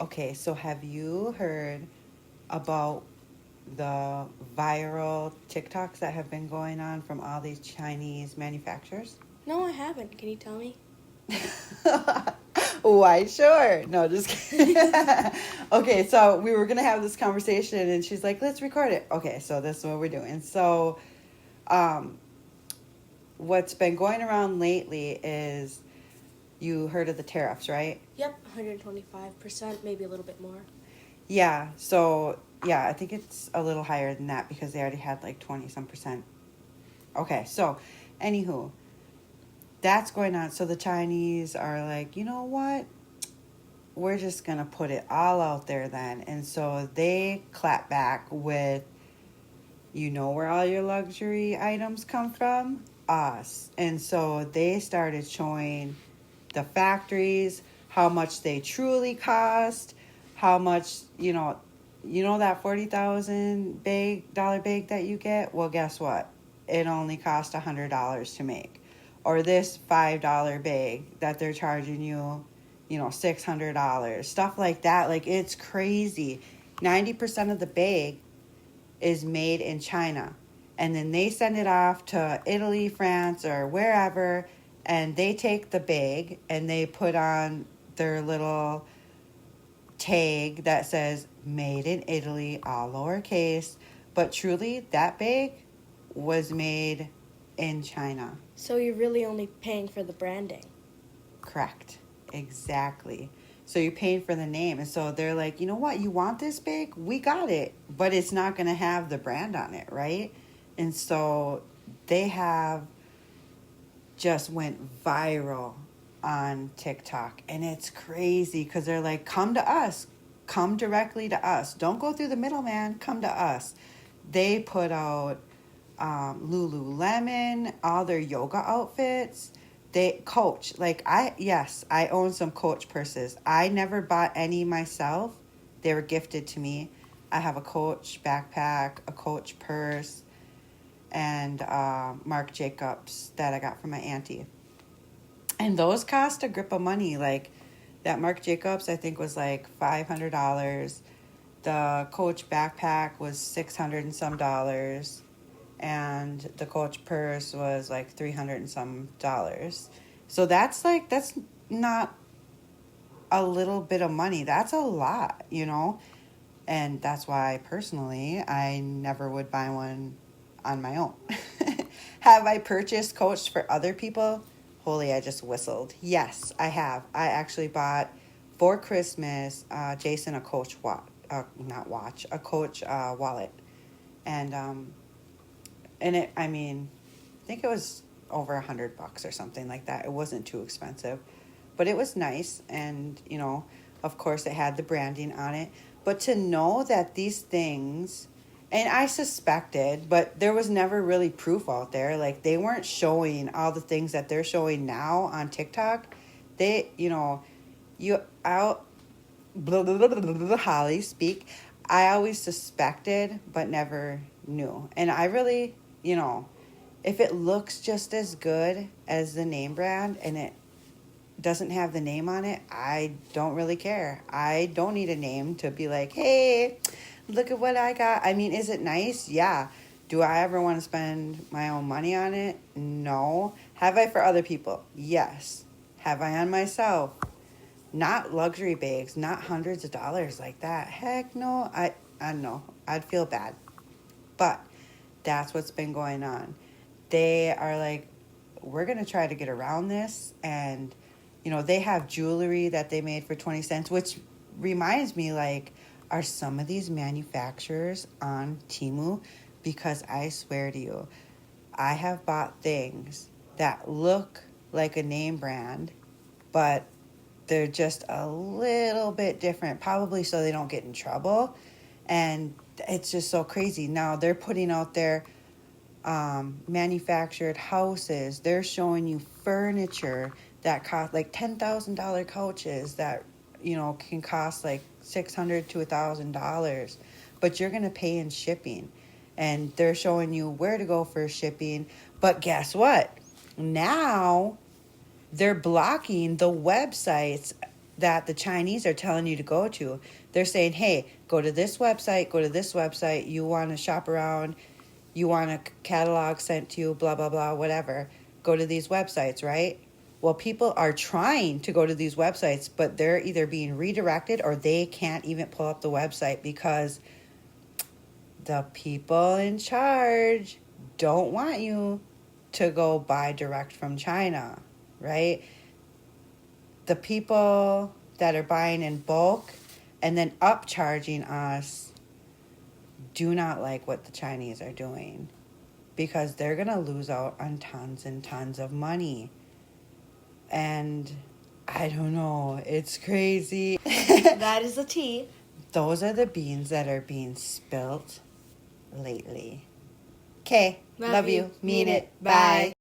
Okay, so have you heard about the viral TikToks that have been going on from all these Chinese manufacturers? No, I haven't. Can you tell me? Why, sure. No, just kidding. Okay, so we were going to have this conversation, and she's like, let's record it. Okay, so this is what we're doing. So, um, what's been going around lately is you heard of the tariffs, right? Yep, 125%, maybe a little bit more. Yeah, so yeah, I think it's a little higher than that because they already had like 20 some percent. Okay, so anywho, that's going on. So the Chinese are like, you know what? We're just going to put it all out there then. And so they clap back with, you know where all your luxury items come from? Us. And so they started showing the factories, how much they truly cost, how much, you know that 40,000 dollar bag that you get? Well, guess what? It only cost $100 to make. Or this $5 bag that they're charging you, $600. Stuff like that. Like, it's crazy. 90% of the bag is made in China. And then they send it off to Italy, France, or wherever, and they take the bag and they put on their little tag that says made in Italy, all lowercase. But truly, that bag was made in China. So you're really only paying for the branding. Correct. Exactly. So you're paying for the name. And so they're like, you know what? You want this bag? We got it. But it's not going to have the brand on it, right? And so they have just went viral on TikTok. And it's crazy because they're like, come to us. Come directly to us. Don't go through the middleman. Come to us. They put out Lululemon, all their yoga outfits. Coach, like I own some Coach purses. I never bought any myself. They were gifted to me. I have a Coach backpack, a Coach purse, and Marc Jacobs that I got from my auntie. And those cost a grip of money. Like that Marc Jacobs, I think was like $500. The Coach backpack was $600 and some dollars, and the Coach purse was like $300 and some dollars. So that's not a little bit of money. That's a lot, And that's why personally I never would buy one on my own. Have I purchased Coach for other people? Holy, I just whistled. Yes, I have. I actually bought for Christmas Jason a Coach a Coach wallet. And I think it was over $100 or something like that. It wasn't too expensive, but it was nice. And, of course it had the branding on it, but to know that these things, and I suspected, but there was never really proof out there. Like they weren't showing all the things that they're showing now on TikTok. They, you out, blah, blah, blah, blah, blah, Holly speak. I always suspected, but never knew. And I really, if it looks just as good as the name brand and it doesn't have the name on it, I don't really care. I don't need a name to be like, hey, look at what I got. I mean, is it nice? Yeah. Do I ever want to spend my own money on it? No. Have I for other people? Yes. Have I on myself? Not luxury bags, not hundreds of dollars like that. Heck no. I know. I'd feel bad. But that's what's been going on. They are like, we're going to try to get around this. And, they have jewelry that they made for 20 cents, which reminds me, like, are some of these manufacturers on Temu? Because I swear to you, I have bought things that look like a name brand, but they're just a little bit different, probably so they don't get in trouble. And it's just so crazy. Now they're putting out their manufactured houses. They're showing you furniture that cost like $10,000 couches that, can cost like $600 to $1,000. But you're going to pay in shipping. And they're showing you where to go for shipping. But guess what? Now they're blocking the websites that the Chinese are telling you to go to. They're saying, hey, go to this website, go to this website. You want to shop around, you want a catalog sent to you, blah, blah, blah, whatever. Go to these websites, right? Well, people are trying to go to these websites, but they're either being redirected or they can't even pull up the website because the people in charge don't want you to go buy direct from China, right? The people that are buying in bulk and then upcharging us do not like what the Chinese are doing because they're going to lose out on tons and tons of money. And I don't know, it's crazy. That is the tea. Those are the beans that are being spilt lately. Okay, love you. Mean it. Bye.